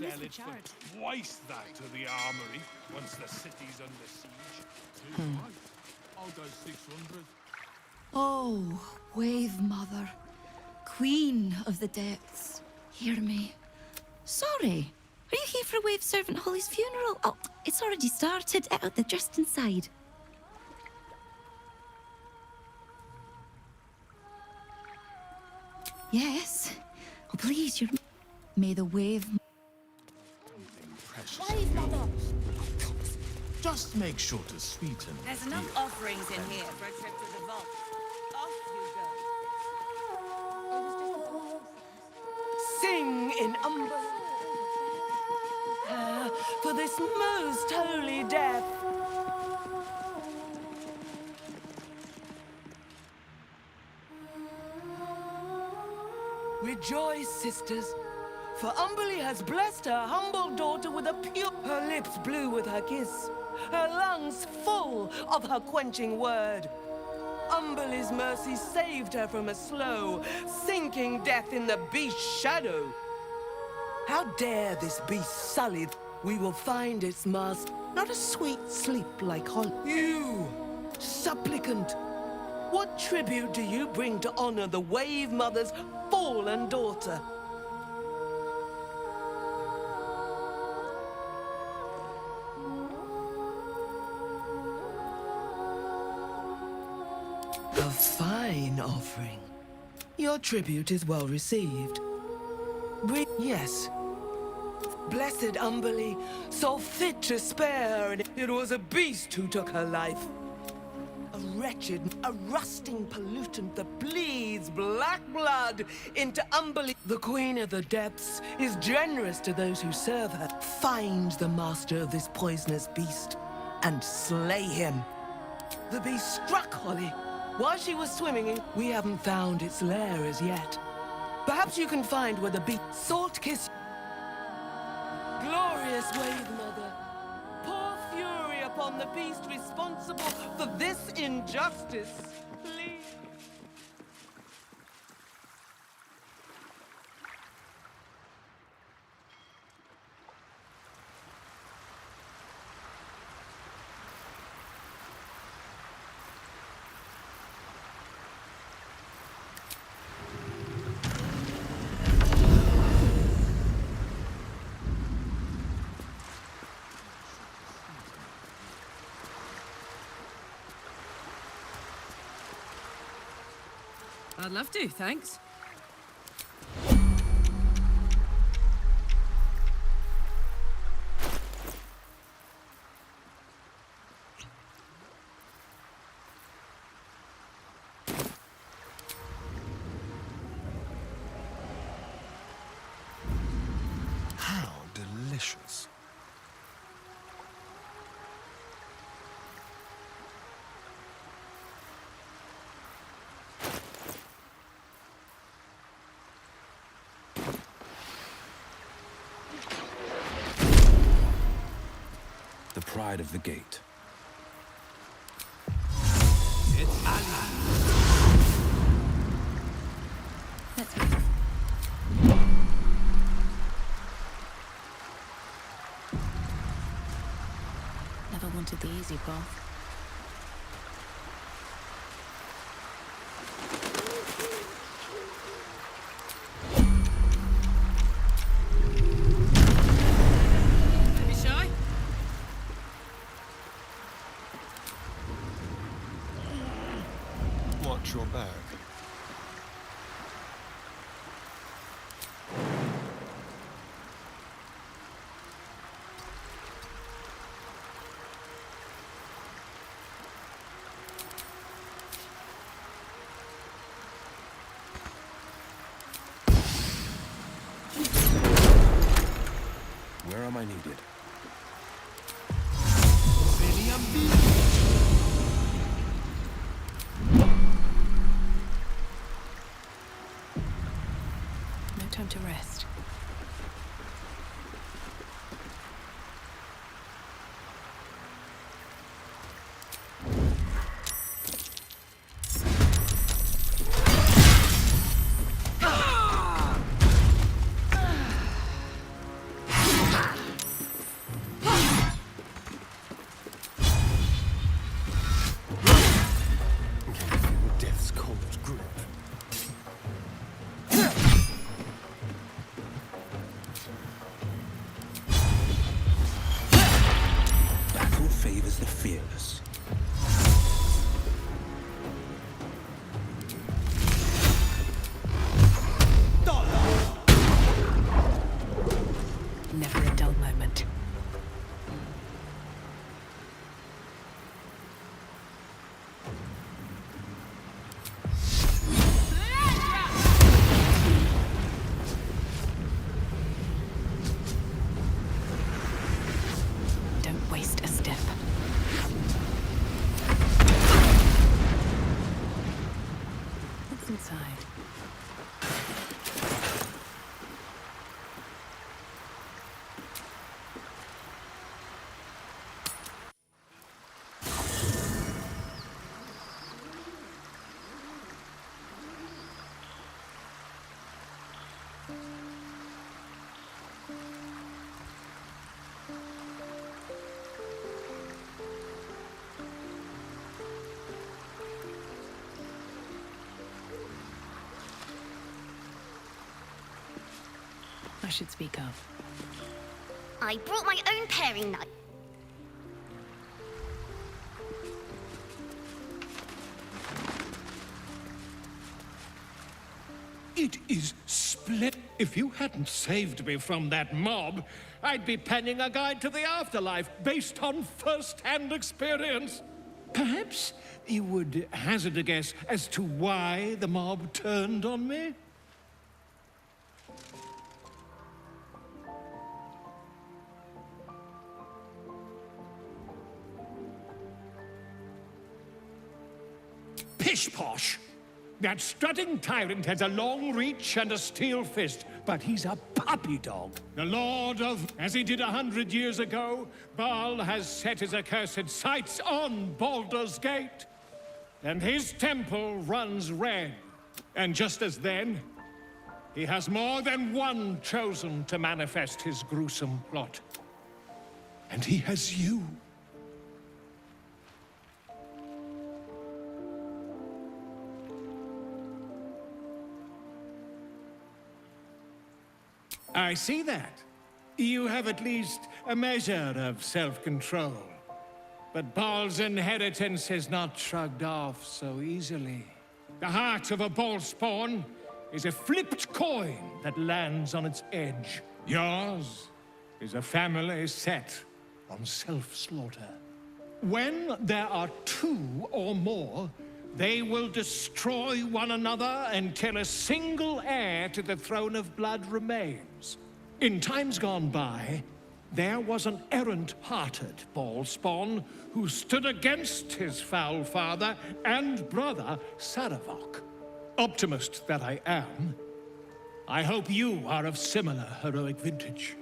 sell it for twice that to the armory once the city's under siege. Too right. I'll go 600. Oh, Wave Mother, Queen of the Depths, hear me. Sorry, are you here for Wave Servant Holly's funeral? Oh, it's already started. They're just inside. Yes. Oh, please, you're... May the Wave... Wave Mother! Just make sure to sweeten. There's enough offerings in here for a trip to the vault. Off you go. Sing in for this most holy death. Rejoice, sisters, for Umberly has blessed her humble daughter with a pure... Her lips blue with her kiss, her lungs full of her quenching word. Umberly's mercy saved her from a slow, sinking death in the beast's shadow. How dare this beast sully? We will find its master, not a sweet sleep like Holly. You, supplicant, what tribute do you bring to honor the Wave Mother's fallen daughter? A fine offering. Your tribute is well received. Yes. Blessed Umberly saw fit to spare, and it was a beast who took her life. A wretched, a rusting pollutant that bleeds black blood into Umberly. The Queen of the Depths is generous to those who serve her. Find the master of this poisonous beast and slay him. The beast struck Holly while she was swimming in. We haven't found its lair as yet. Perhaps you can find where the beast... Salt kiss... Glorious Wave Mother, pour fury upon the beast responsible for this injustice. Please. I'd love to, thanks. How delicious. The pride of the gate. It's Ali. Let's go. Never wanted the easy path. Watch your back. Where am I needed? No time to rest. fearless. Never a dull moment. Don't waste a step. What's inside? I should speak of. I brought my own paring knife. It is split. If you hadn't saved me from that mob, I'd be penning a guide to the afterlife based on first-hand experience. Perhaps you would hazard a guess as to why the mob turned on me? Pish-posh! That strutting tyrant has a long reach and a steel fist, but he's a puppy dog. The Lord of, as he did 100 years ago, Baal has set his accursed sights on Baldur's Gate. And his temple runs red. And just as then, he has more than one chosen to manifest his gruesome plot. And he has you. I see that. You have at least a measure of self-control. But Baal's inheritance is not shrugged off so easily. The heart of a Ballspawn is a flipped coin that lands on its edge. Yours is a family set on self-slaughter. When there are two or more, they will destroy one another until a single heir to the throne of blood remains. In times gone by, there was an errant-hearted Ballspawn who stood against his foul father and brother, Saravok. Optimist that I am, I hope you are of similar heroic vintage.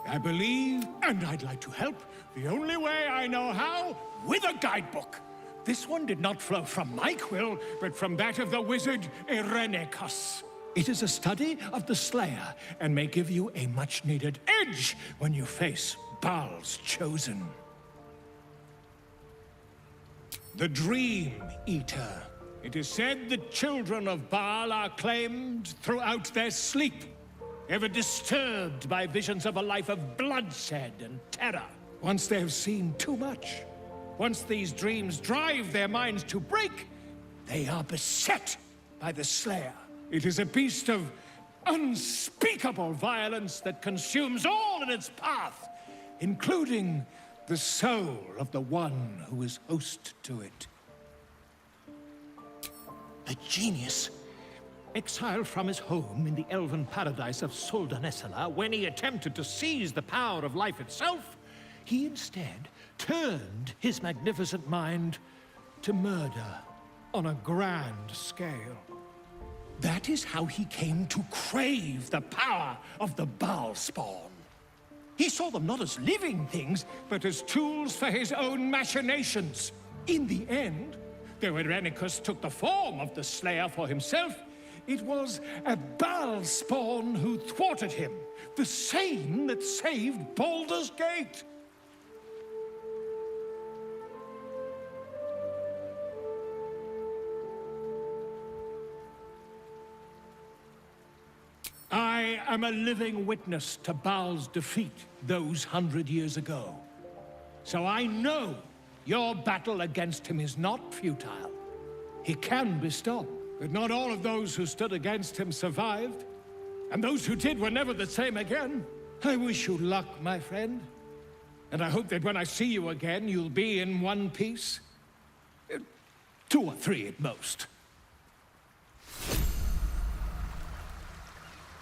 I believe, and I'd like to help, the only way I know how, with a guidebook. This one did not flow from my quill, but from that of the wizard Irenicus. It is a study of the Slayer, and may give you a much-needed edge when you face Baal's chosen. The Dream Eater. It is said the children of Baal are claimed throughout their sleep, ever disturbed by visions of a life of bloodshed and terror. Once they have seen too much, once these dreams drive their minds to break, they are beset by the Slayer. It is a beast of unspeakable violence that consumes all in its path, including the soul of the one who is host to it. A genius, exiled from his home in the elven paradise of Soldanessala, when he attempted to seize the power of life itself, he instead turned his magnificent mind to murder on a grand scale. That is how he came to crave the power of the Baalspawn. He saw them not as living things, but as tools for his own machinations. In the end, though Irenicus took the form of the Slayer for himself, it was a Baalspawn who thwarted him, the same that saved Baldur's Gate. I am a living witness to Baal's defeat those 100 years ago. So I know your battle against him is not futile. He can be stopped, but not all of those who stood against him survived. And those who did were never the same again. I wish you luck, my friend. And I hope that when I see you again, you'll be in one piece. 2 or 3 at most.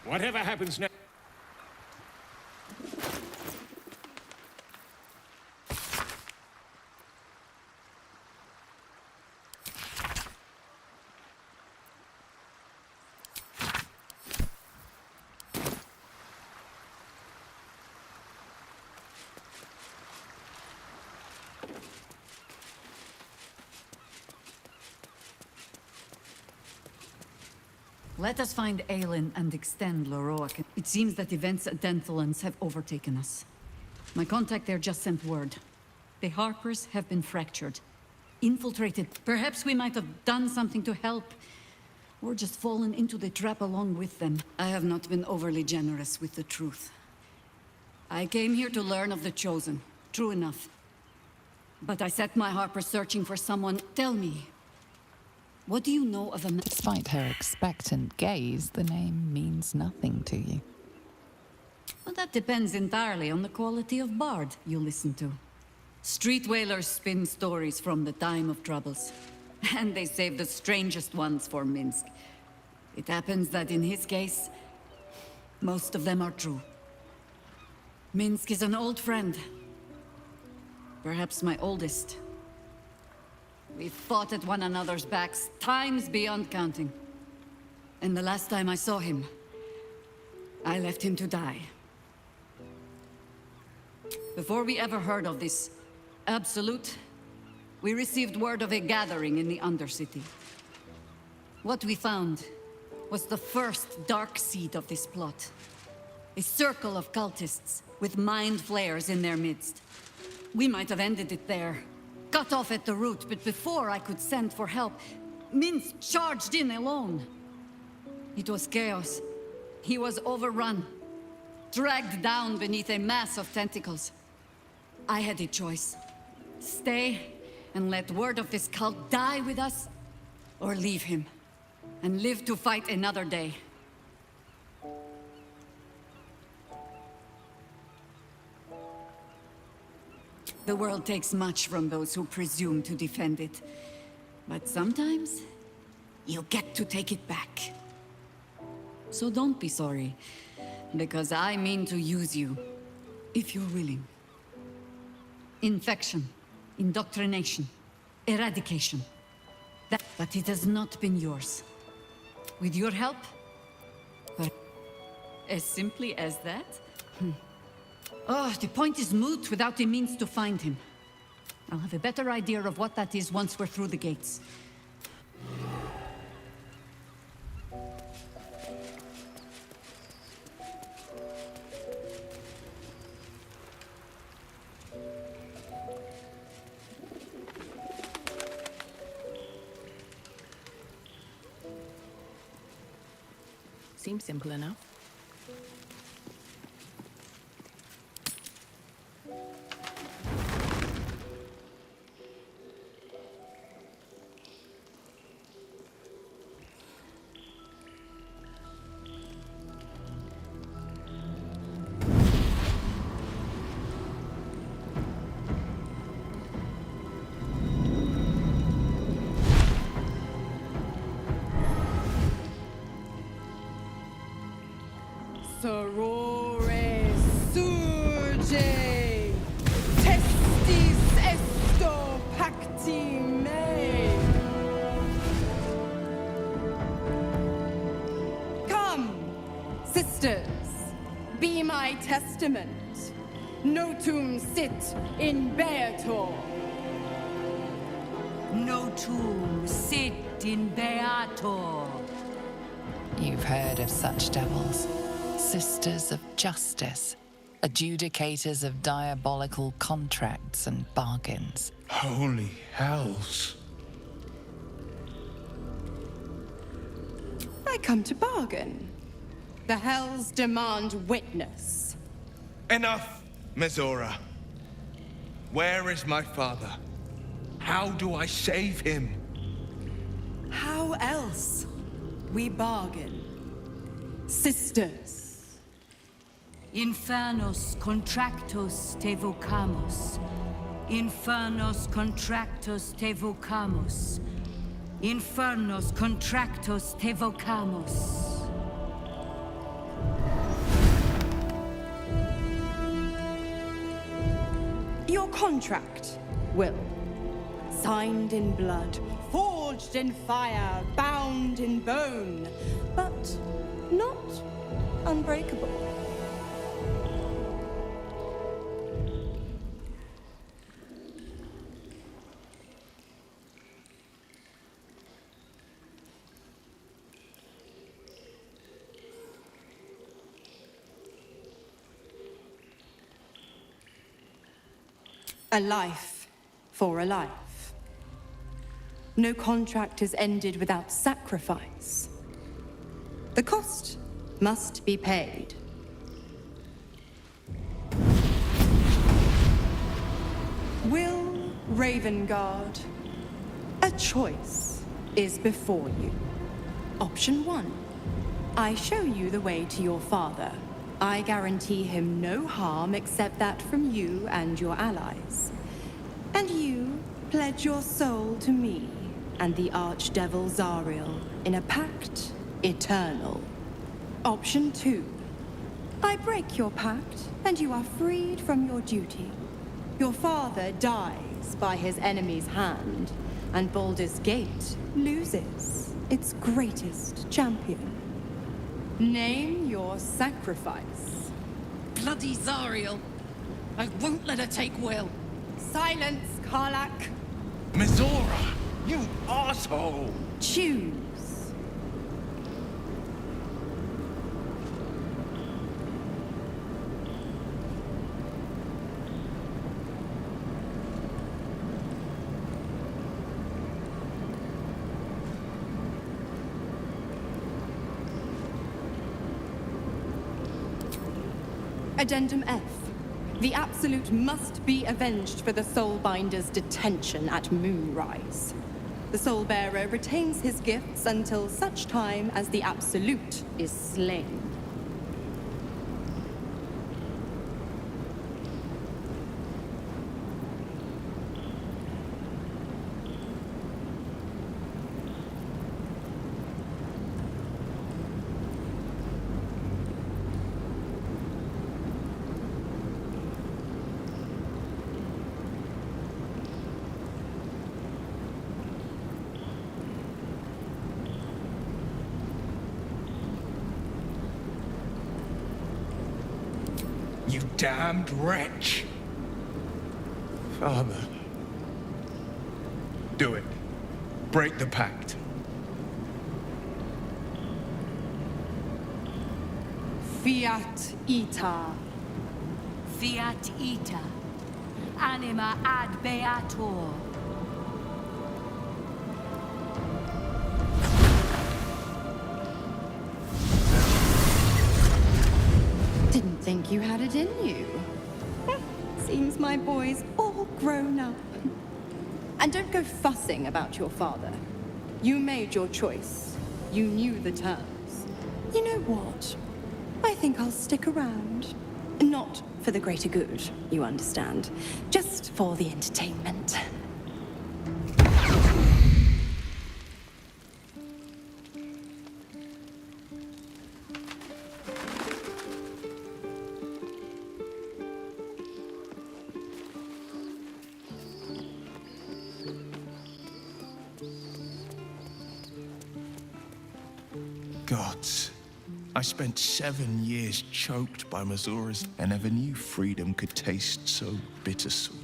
Whatever happens next... Let us find Aelin and extend Loroak. It seems that events at Denthalans have overtaken us. My contact there just sent word. The Harpers have been fractured. Infiltrated. Perhaps we might have done something to help. Or just fallen into the trap along with them. I have not been overly generous with the truth. I came here to learn of the Chosen. True enough. But I set my Harpers searching for someone. Tell me, what do you know of a man? Despite her expectant gaze, the name means nothing to you. Well, that depends entirely on the quality of bard you listen to. Street whalers spin stories from the time of troubles. And they save the strangest ones for Minsk. It happens that in his case, most of them are true. Minsk is an old friend. Perhaps my oldest. We fought at one another's backs, times beyond counting. And the last time I saw him, I left him to die. Before we ever heard of this Absolute, we received word of a gathering in the Undercity. What we found was the first dark seed of this plot. A circle of cultists with mind flayers in their midst. We might have ended it there. Cut off at the root, but before I could send for help, Minsk charged in alone. It was chaos. He was overrun, dragged down beneath a mass of tentacles. I had a choice. Stay and let word of this cult die with us, or leave him and live to fight another day. The world takes much from those who presume to defend it. But sometimes, you get to take it back. So don't be sorry, because I mean to use you, if you're willing. Infection, indoctrination, eradication. But it has not been yours. With your help, but as simply as that? Oh, the point is moot without a means to find him. I'll have a better idea of what that is once we're through the gates. Seems simple enough. Sorore surge, testis esto pacti me. Come, sisters, be my testament. Notum sit in Beator. Notum sit in Beator. You've heard of such devils. Sisters of justice, adjudicators of diabolical contracts and bargains. Holy hells. I come to bargain. The Hells demand witness. Enough, Mizora. Where is my father? How do I save him? How else? We bargain. Sisters. Infernos contractos te vocamos. Infernos contractos te vocamos. Infernos contractos te vocamos. Your contract, Will. Signed in blood, forged in fire, bound in bone, but not unbreakable. A life for a life. No contract is ended without sacrifice. The cost must be paid. Will Ravengard, a choice is before you. Option 1. I show you the way to your father. I guarantee him no harm except that from you and your allies. And you pledge your soul to me and the archdevil Zariel in a pact eternal. Option 2. I break your pact and you are freed from your duty. Your father dies by his enemy's hand, and Baldur's Gate loses its greatest champion. Name your sacrifice. Bloody Zariel! I won't let her take Will. Silence, Karlak. Mizora, you asshole! Choose. Addendum F. The Absolute must be avenged for the Soulbinder's detention at Moonrise. The Soulbearer retains his gifts until such time as the Absolute is slain. You damned wretch! Father. Do it. Break the pact. Fiat Ita. Fiat ita. Anima ad beator. Didn't think you had it in you. Seems my boy's all grown up. And don't go fussing about your father. You made your choice. You knew the terms. You know what? I think I'll stick around. Not for the greater good, you understand. Just for the entertainment. Gods. I spent 7 years choked by Mizora's and never knew freedom could taste so bittersweet.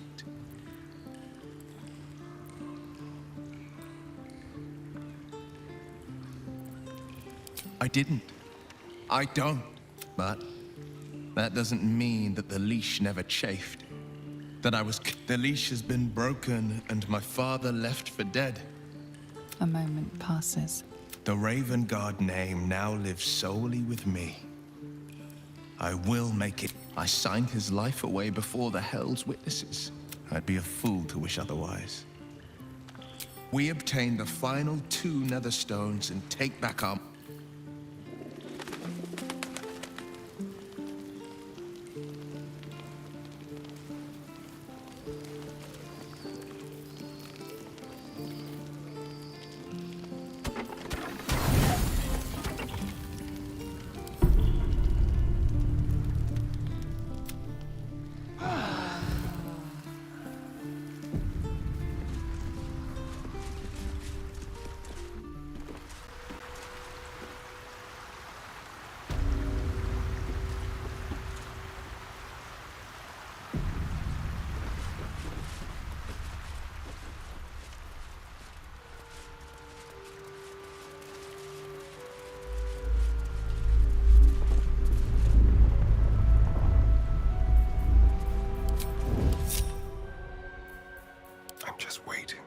I didn't. I don't. But that doesn't mean that the leash never chafed. That I was... The leash has been broken and my father left for dead. A moment passes. The Ravengard name now lives solely with me. I will make it. I signed his life away before the Hell's witnesses. I'd be a fool to wish otherwise. We obtain the final 2 nether stones and take back our... I'm just waiting.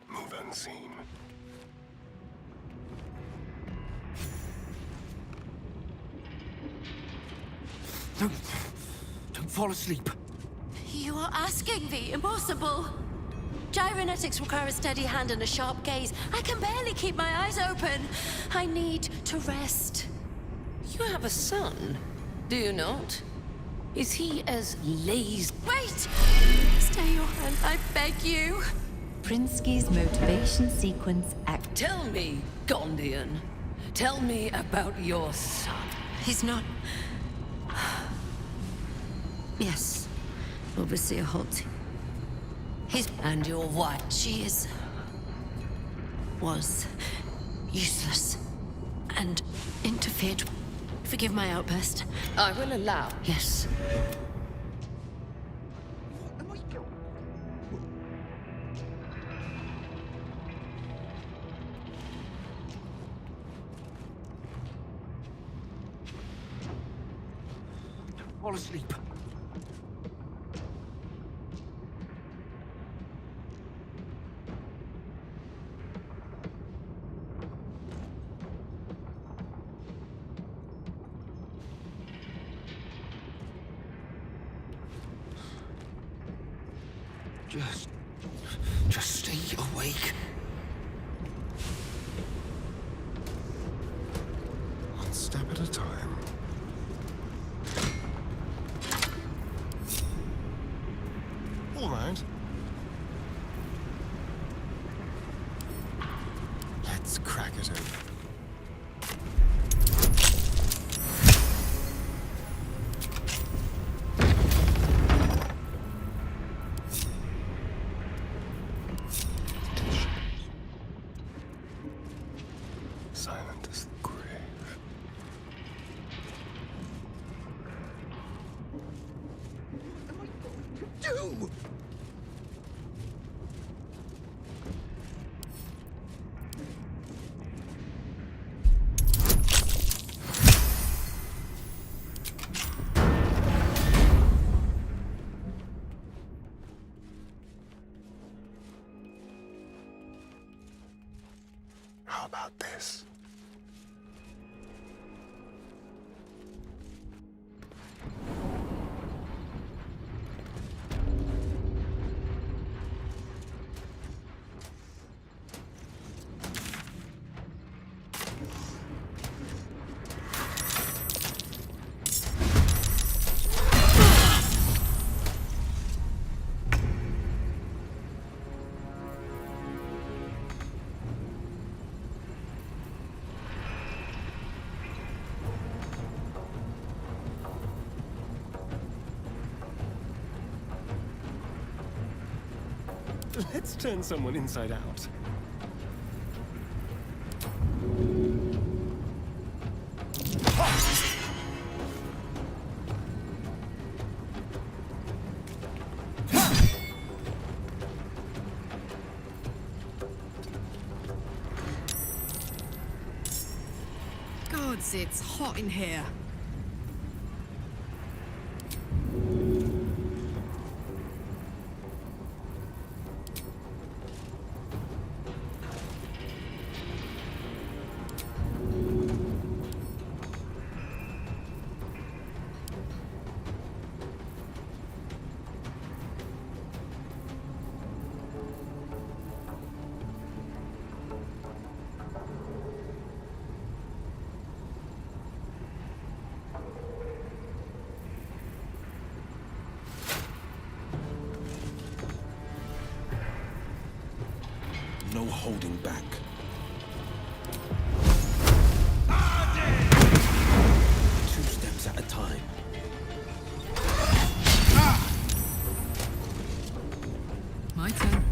Move unseen. Don't fall asleep. You are asking the impossible. Gyrometics require a steady hand and a sharp gaze. I can barely keep my eyes open. I need to rest. You have a son, do you not? Is he as lazy? Wait! Stay your hand, I beg you. Prinsky's motivation sequence act. Tell me, Gondian. Tell me about your son. He's not... Yes, Overseer Holt. His and your wife. She is... was useless and interfered. Forgive my outburst. I will allow. Yes. Fall asleep. Just stay awake. One step at a time. All right. Let's crack it open. Silent as the grave. Do! How about this? Let's turn someone inside out. God's gods, it's hot in here. No holding back. Two steps at a time. My turn.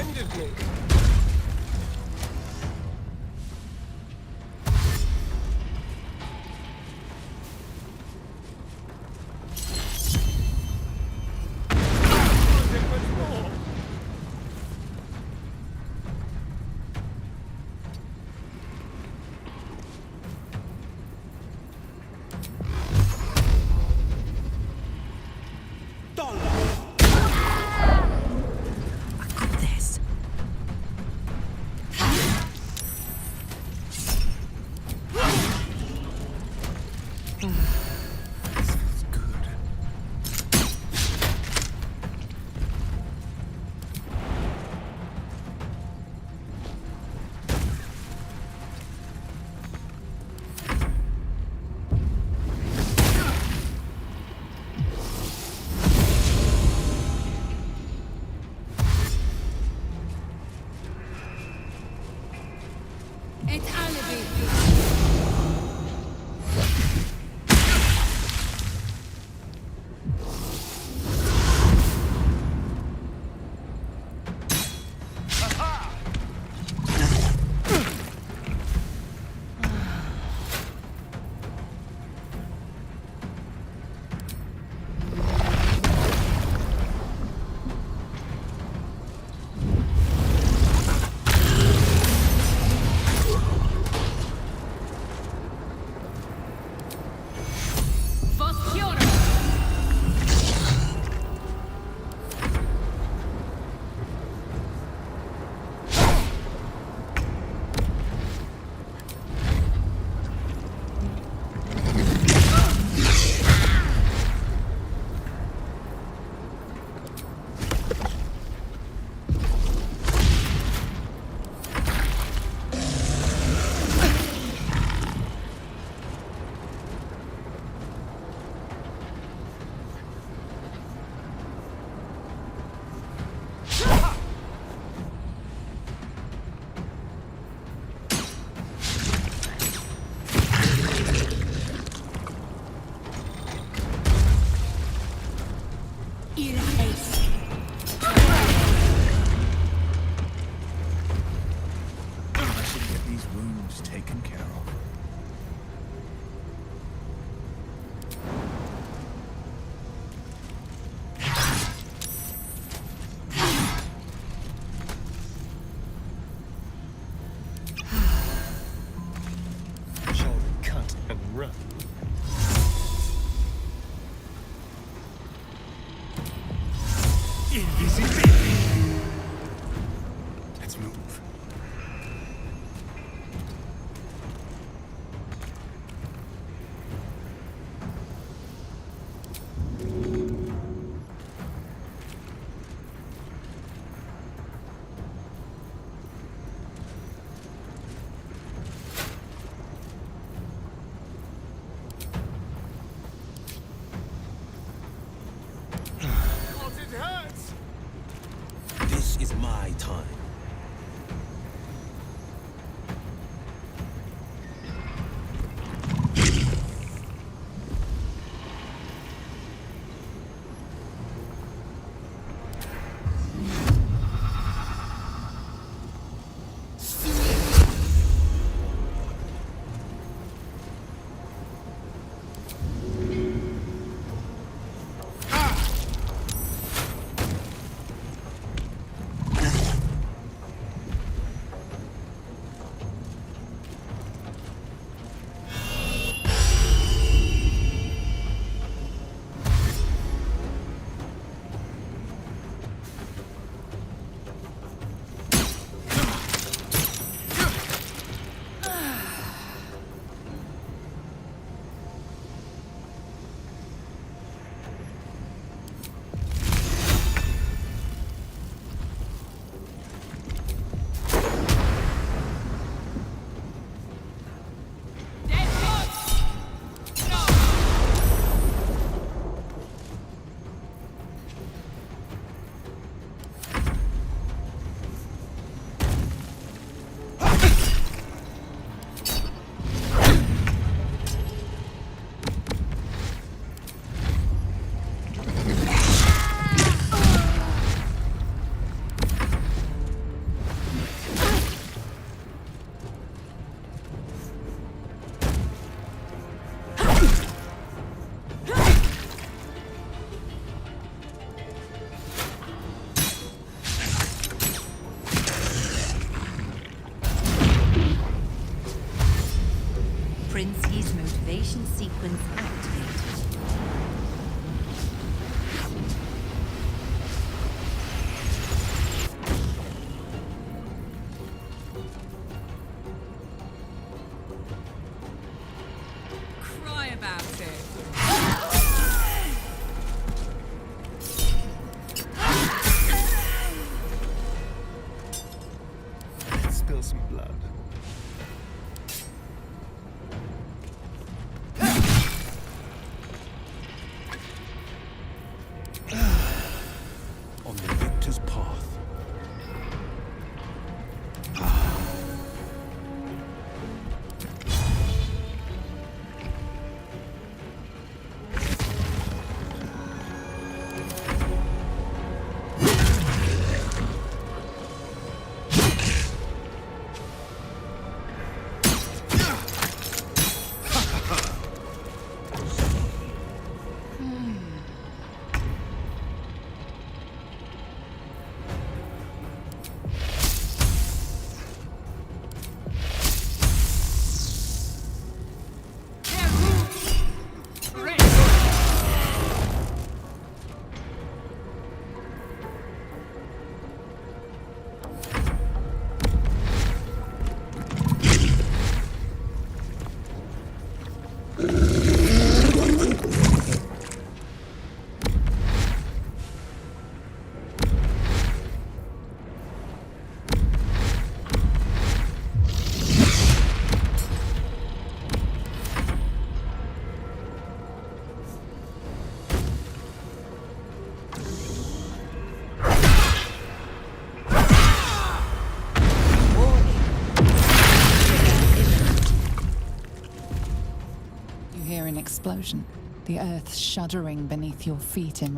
offended me. Let's move. It hurts! This is my time. Explosion, the earth shuddering beneath your feet in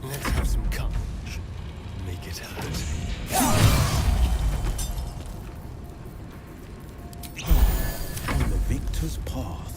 Let's have some courage. Make it hurt. On the victor's path.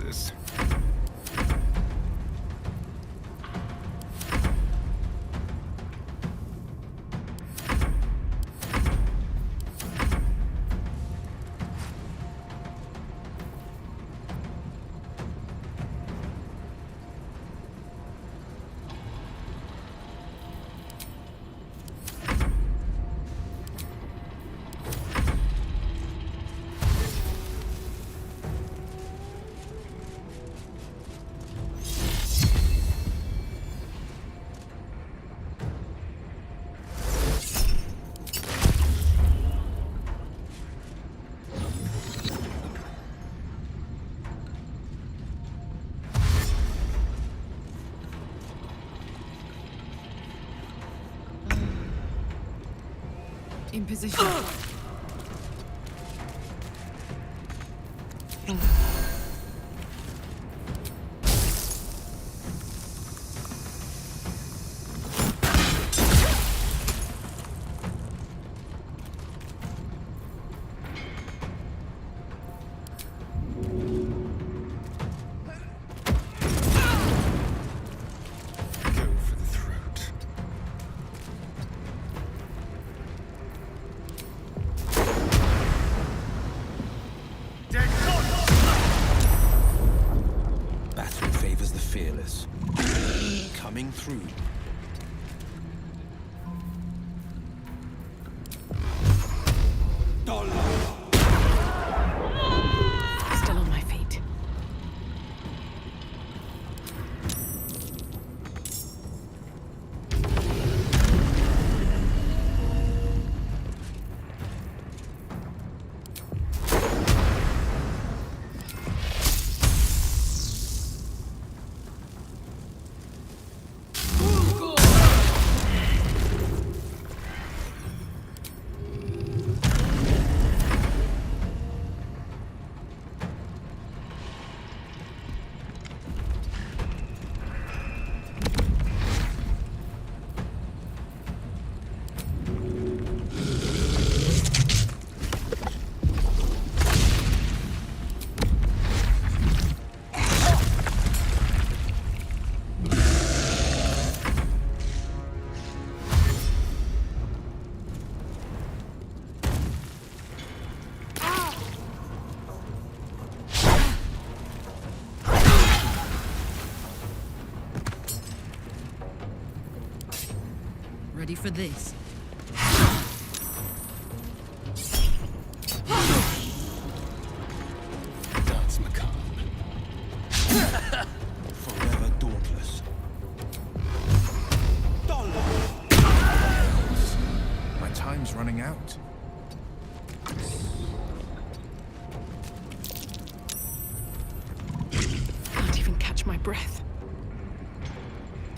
This. In position. Battle favors the fearless. Coming through. Still on my feet. ready for this. Dance macabre. Forever dauntless. My time's running out. Can't even catch my breath.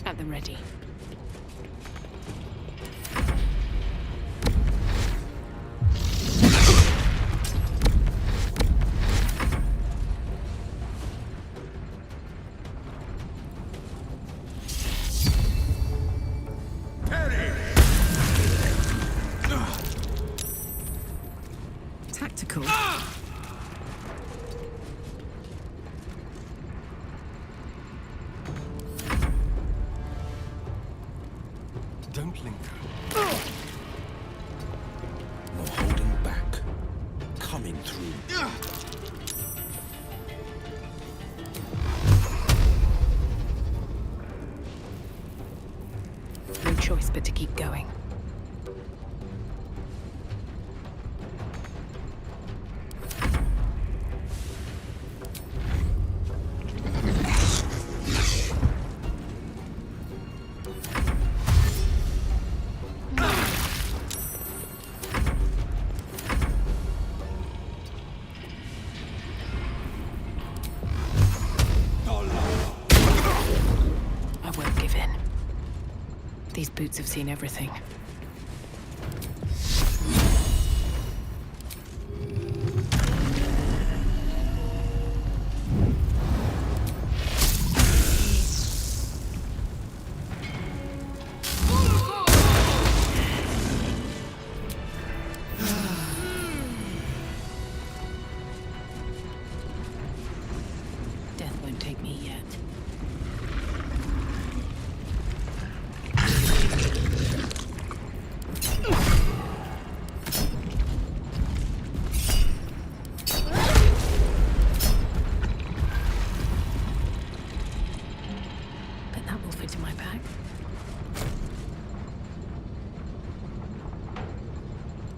At the ready. Tactical. Don't linger. No holding back. Coming through. No choice but to keep going. I won't give in. These boots have seen everything. Death won't take me yet. But that will fit in my bag.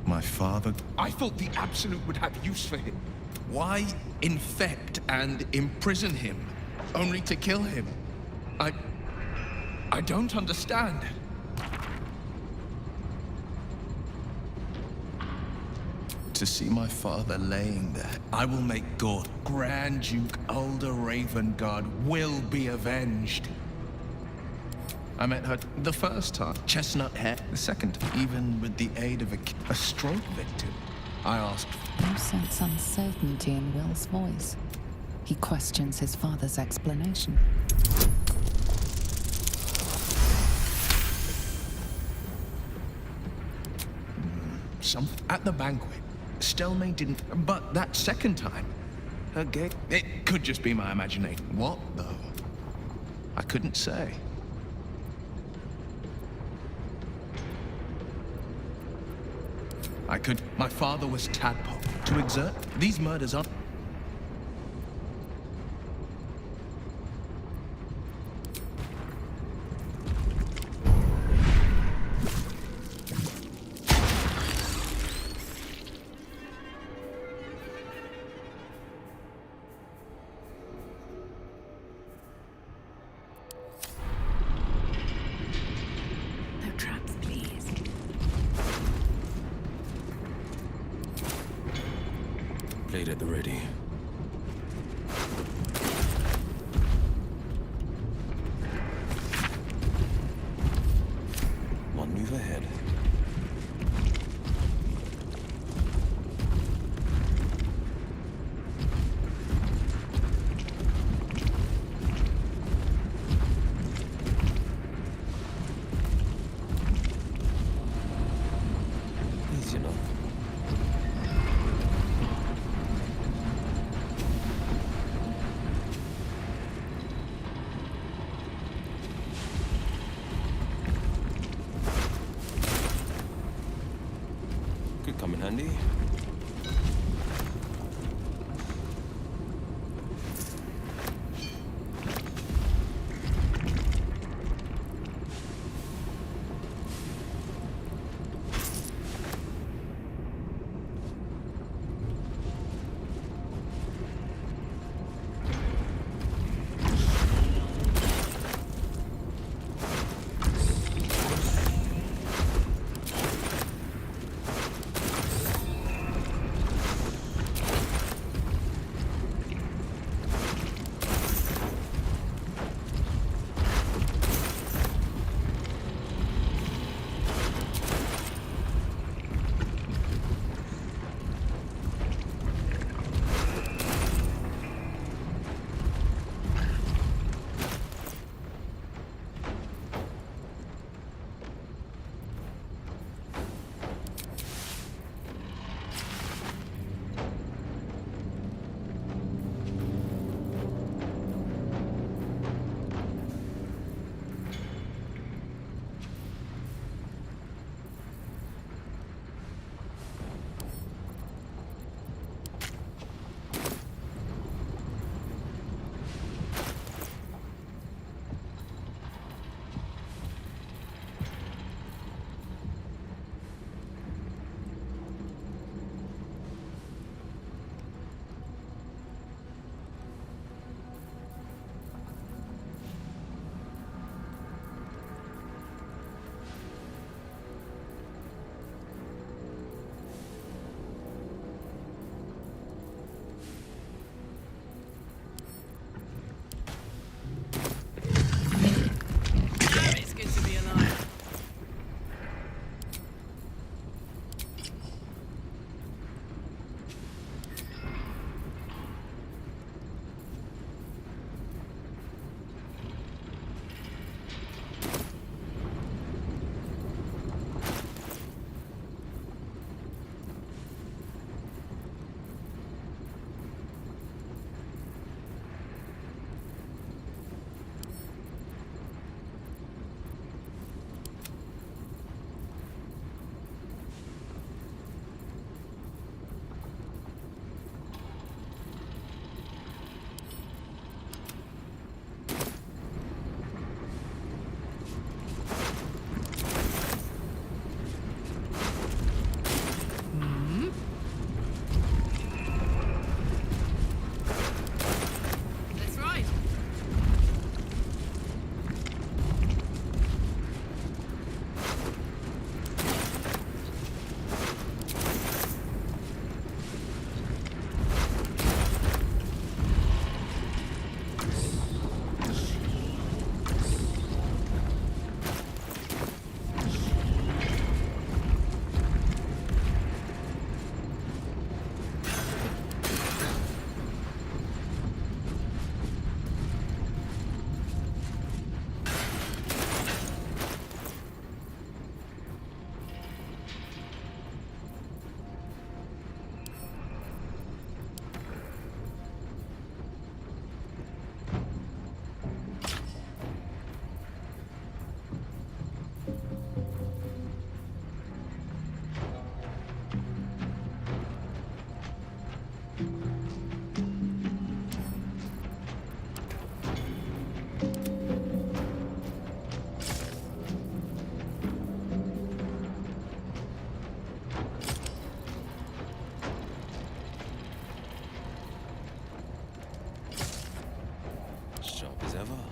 My father... I thought the Absolute would have use for him. Why infect and imprison him, only to kill him? I don't understand. To see my father laying there, I will make God, Grand Duke Ulder Ravengard will be avenged. I met her the first time, chestnut hair. The second, even with the aid of a stroke victim. I asked. You sense uncertainty in Will's voice. He questions his father's explanation. At the banquet, Stelmane didn't. But that second time, her gait. It could just be my imagination. What though? I couldn't say. My father was tadpole. To exert these murders are. No traps, please. Blade at the ready. One move ahead. Easy enough. Could come in handy. as ever.